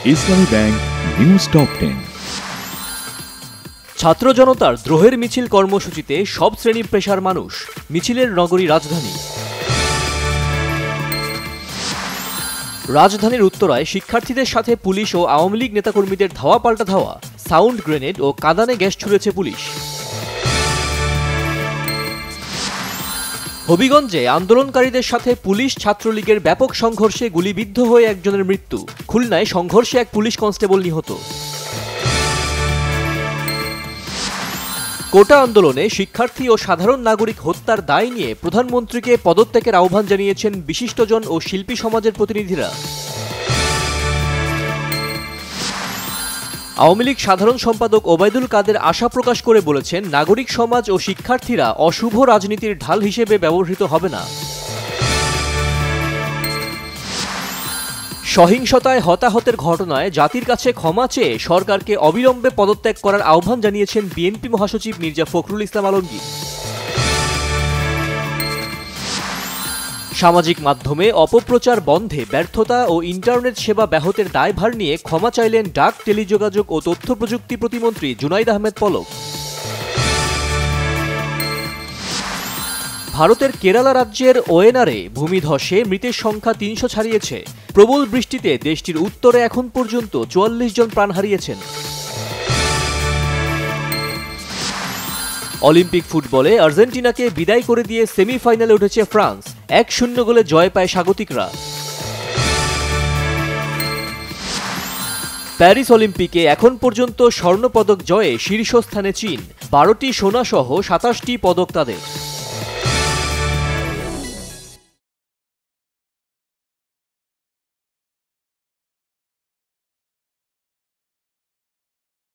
ইসলামী bank news top 10। ছাত্র জনতার দ্রোহের মিছিল কর্মসূচিতে সব শ্রেণী পেশার মানুষ, মিছিলের নগরী রাজধানী। রাজধানীর উত্তরায় শিক্ষার্থীদের সাথে পুলিশ ও আওয়ামী লীগ নেতাকর্মীদের ধাওয়া পাল্টা ধাওয়া, সাউন্ড গ্রেনেড ও কাঁদানে গ্যাস ছুড়েছে পুলিশ। হবিগঞ্জে আন্দোলনকারীদের সাথে পুলিশ ছাত্রলীগের ব্যাপক সংঘর্ষে গুলিবিদ্ধ হয়ে একজনের মৃত্যু। খুলনায় সংঘর্ষে এক পুলিশ কনস্টেবল নিহত। কোটা আন্দোলনে শিক্ষার্থী ও সাধারণ নাগরিক হত্যার দায় নিয়ে প্রধানমন্ত্রীকে পদত্যাগের আহ্বান জানিয়েছেন বিশিষ্টজন ও শিল্পী সমাজের প্রতিনিধিরা। আওয়ামী লীগ সাধারণ সম্পাদক ওবায়দুল কাদের আশা প্রকাশ করে বলেছেন, নাগরিক সমাজ ও শিক্ষার্থীরা অশুভ রাজনীতির ঢাল হিসেবে ব্যবহৃত হবে না। সহিংসতায় হতাহতের ঘটনায় জাতির কাছে ক্ষমা চেয়ে সরকারকে অবিলম্বে পদত্যাগ করার আহ্বান জানিয়েছেন বিএনপি মহাসচিব মির্জা ফখরুল ইসলাম আলমগীর। সামাজিক মাধ্যমে অপপ্রচার বন্ধে ব্যর্থতা ও ইন্টারনেট সেবা ব্যাহতের দায়ভার নিয়ে ক্ষমা চাইলেন ডাক, টেলিযোগাযোগ ও তথ্য প্রযুক্তি প্রতিমন্ত্রী জুনাইদ আহমেদ পলক। ভারতের কেরালা রাজ্যের ওয়েনারে ভূমিধসে মৃতের সংখ্যা ৩০০ ছাড়িয়েছে। প্রবল বৃষ্টিতে দেশটির উত্তরে এখন পর্যন্ত ৪৪ জন প্রাণ হারিয়েছেন। অলিম্পিক ফুটবলে আর্জেন্টিনাকে বিদায় করে দিয়ে সেমিফাইনালে উঠেছে ফ্রান্স। ১-০ গোলে জয় পায় স্বাগতিকরা। প্যারিস অলিম্পিকে এখন পর্যন্ত স্বর্ণপদক জয়ে শীর্ষস্থানে চীন। ১২টি সোনা সহ ২৭টি পদক তাদের।